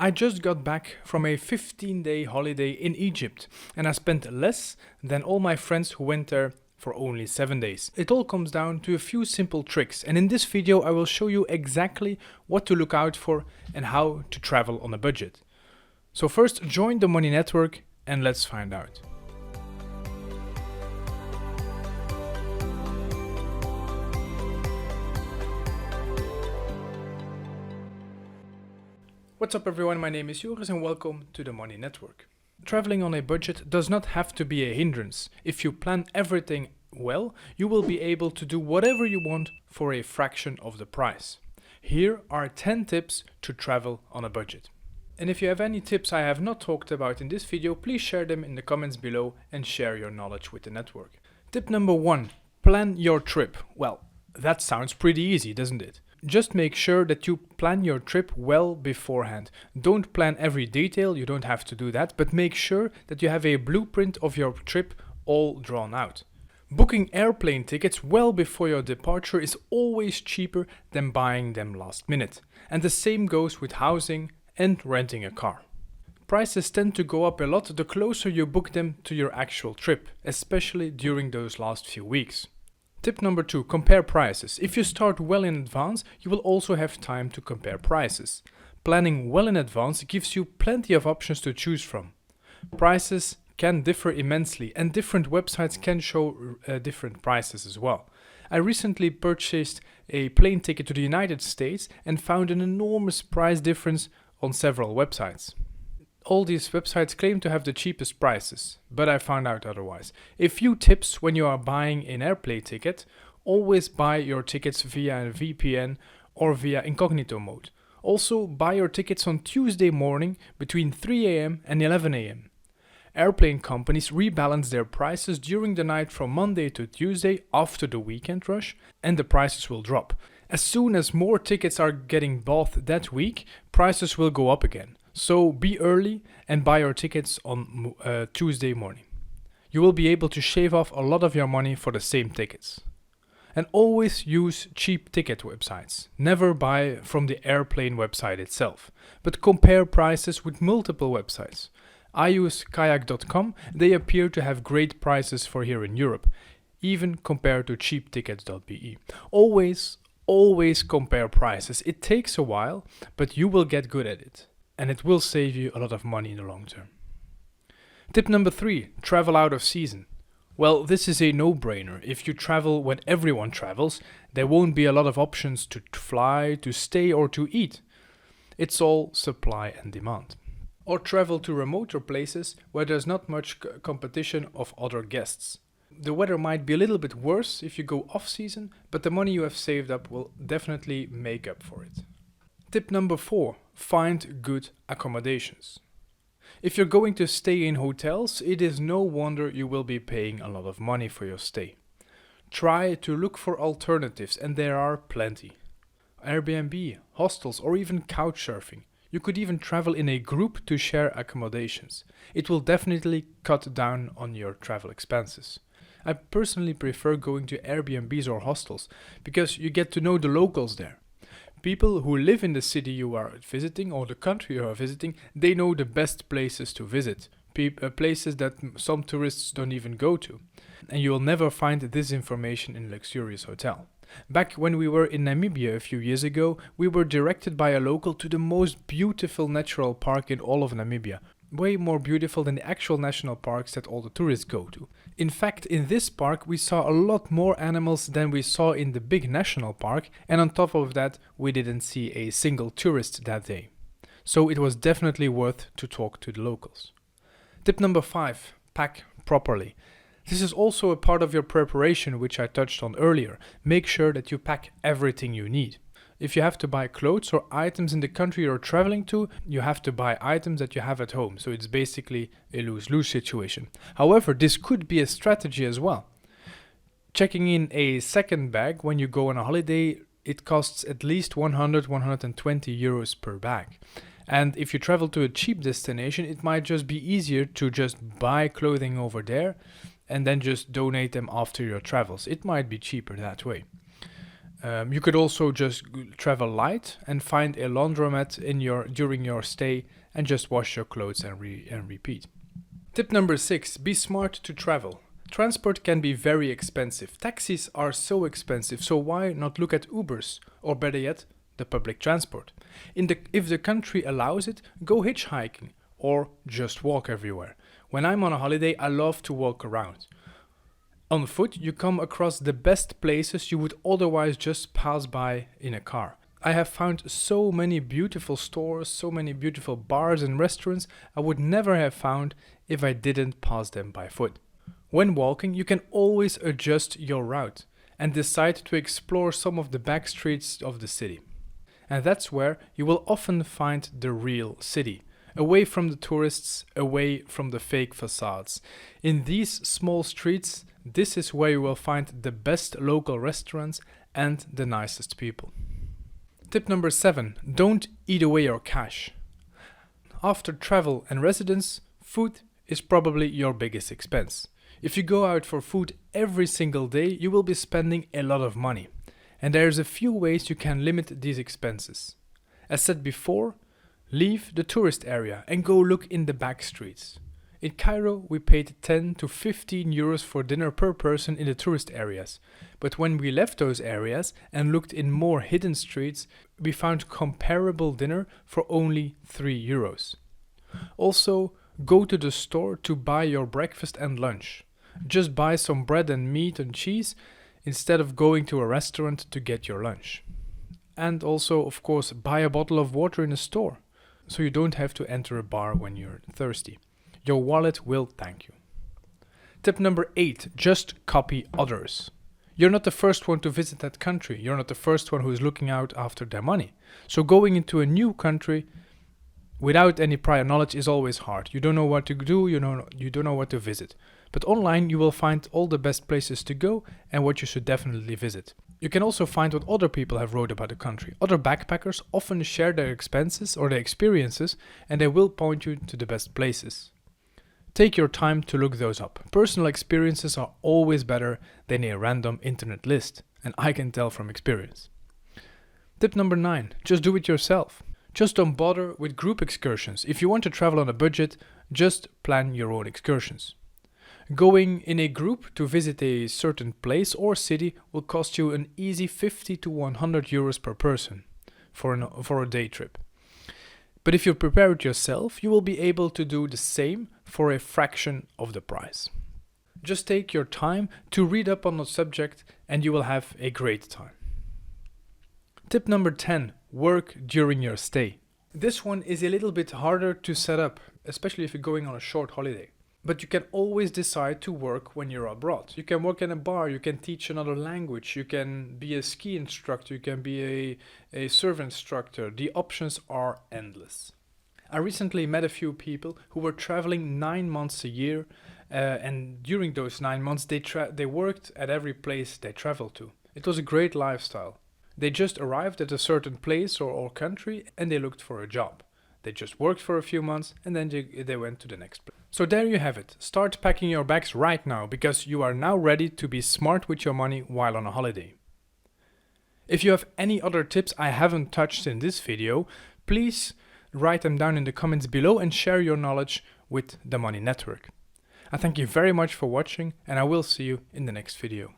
I just got back from a 15-day holiday in Egypt, and I spent less than all my friends who went there for only 7 days. It all comes down to a few simple tricks, and in this video I will show you exactly what to look out for and how to travel on a budget. So first, join the Money Network and let's find out. What's up everyone, my name is Joris and welcome to the Money Network. Traveling on a budget does not have to be a hindrance. If you plan everything well, you will be able to do whatever you want for a fraction of the price. Here are 10 tips to travel on a budget. And if you have any tips I have not talked about in this video, please share them in the comments below and share your knowledge with the network. Tip number 1, plan your trip. Well, that sounds pretty easy, doesn't it? Just make sure that you plan your trip well beforehand. Don't plan every detail, you don't have to do that, but make sure that you have a blueprint of your trip all drawn out. Booking airplane tickets well before your departure is always cheaper than buying them last minute. And the same goes with housing and renting a car. Prices tend to go up a lot the closer you book them to your actual trip, especially during those last few weeks. Tip number 2, compare prices. If you start well in advance, you will also have time to compare prices. Planning well in advance gives you plenty of options to choose from. Prices can differ immensely and different websites can show different prices as well. I recently purchased a plane ticket to the United States and found an enormous price difference on several websites. All these websites claim to have the cheapest prices, but I found out otherwise. A few tips when you are buying an airplane ticket: always buy your tickets via a VPN or via incognito mode. Also, buy your tickets on Tuesday morning between 3 a.m. and 11 a.m. Airplane companies rebalance their prices during the night from Monday to Tuesday after the weekend rush, and the prices will drop. As soon as more tickets are getting bought that week, prices will go up again. So be early and buy your tickets on Tuesday morning. You will be able to shave off a lot of your money for the same tickets. And always use cheap ticket websites. Never buy from the airplane website itself, but compare prices with multiple websites. I use kayak.com. They appear to have great prices for here in Europe, even compared to cheaptickets.be. Always compare prices. It takes a while, but you will get good at it. And it will save you a lot of money in the long term. Tip number 3, travel out of season. Well, this is a no-brainer. If you travel when everyone travels, there won't be a lot of options to fly, to stay or to eat. It's all supply and demand. Or travel to remoter places where there's not much competition of other guests. The weather might be a little bit worse if you go off-season, but the money you have saved up will definitely make up for it. Tip number 4, find good accommodations. If you're going to stay in hotels, it is no wonder you will be paying a lot of money for your stay. Try to look for alternatives, and there are plenty. Airbnb, hostels, or even couch surfing. You could even travel in a group to share accommodations. It will definitely cut down on your travel expenses. I personally prefer going to Airbnbs or hostels because you get to know the locals there. People who live in the city you are visiting or the country you are visiting, they know the best places to visit, places that some tourists don't even go to. And you will never find this information in a luxurious hotel. Back when we were in Namibia a few years ago, we were directed by a local to the most beautiful natural park in all of Namibia. Way more beautiful than the actual national parks that all the tourists go to. In fact, in this park we saw a lot more animals than we saw in the big national park, and on top of that we didn't see a single tourist that day. So it was definitely worth to talk to the locals. Tip number 5, pack properly. This is also a part of your preparation which I touched on earlier. Make sure that you pack everything you need. If you have to buy clothes or items in the country you're traveling to, you have to buy items that you have at home. So it's basically a lose-lose situation. However, this could be a strategy as well. Checking in a second bag when you go on a holiday, it costs at least 100-120 euros per bag. And if you travel to a cheap destination, it might just be easier to just buy clothing over there and then just donate them after your travels. It might be cheaper that way. You could also just travel light and find a laundromat during your stay and just wash your clothes and repeat. Tip number 6, be smart to travel. Transport can be very expensive. Taxis are so expensive, so why not look at Ubers, or better yet, the public transport? If the country allows it, go hitchhiking or just walk everywhere. When I'm on a holiday, I love to walk around. On foot, you come across the best places you would otherwise just pass by in a car. I have found so many beautiful stores, so many beautiful bars and restaurants I would never have found if I didn't pass them by foot. When walking, you can always adjust your route and decide to explore some of the back streets of the city. And that's where you will often find the real city, away from the tourists, away from the fake facades. In these small streets, this is where you will find the best local restaurants and the nicest people. Tip number 7, don't eat away your cash. After travel and residence, food is probably your biggest expense. If you go out for food every single day, you will be spending a lot of money. And there's a few ways you can limit these expenses. As said before, leave the tourist area and go look in the back streets. In Cairo, we paid 10 to 15 euros for dinner per person in the tourist areas. But when we left those areas and looked in more hidden streets, we found comparable dinner for only 3 euros. Also, go to the store to buy your breakfast and lunch. Just buy some bread and meat and cheese instead of going to a restaurant to get your lunch. And also, of course, buy a bottle of water in a store, so you don't have to enter a bar when you're thirsty. Your wallet will thank you. Tip number 8, just copy others. You're not the first one to visit that country. You're not the first one who is looking out after their money. So going into a new country without any prior knowledge is always hard. You don't know what to do, you don't know what to visit. But online you will find all the best places to go and what you should definitely visit. You can also find what other people have wrote about the country. Other backpackers often share their expenses or their experiences, and they will point you to the best places. Take your time to look those up. Personal experiences are always better than a random internet list, and I can tell from experience. Tip number 9, just do it yourself. Just don't bother with group excursions. If you want to travel on a budget, just plan your own excursions. Going in a group to visit a certain place or city will cost you an easy 50 to 100 euros per person for a day trip. But if you prepare it yourself, you will be able to do the same for a fraction of the price. Just take your time to read up on the subject and you will have a great time. Tip number 10, work during your stay. This one is a little bit harder to set up, especially if you're going on a short holiday. But you can always decide to work when you're abroad. You can work in a bar, you can teach another language, you can be a ski instructor, you can be a surf instructor. The options are endless. I recently met a few people who were traveling 9 months a year, and during those 9 months they worked at every place they traveled to. It was a great lifestyle. They just arrived at a certain place or country and they looked for a job. They just worked for a few months and then they went to the next place. So there you have it. Start packing your bags right now because you are now ready to be smart with your money while on a holiday. If you have any other tips I haven't touched in this video, please write them down in the comments below and share your knowledge with the Money Network. I thank you very much for watching and I will see you in the next video.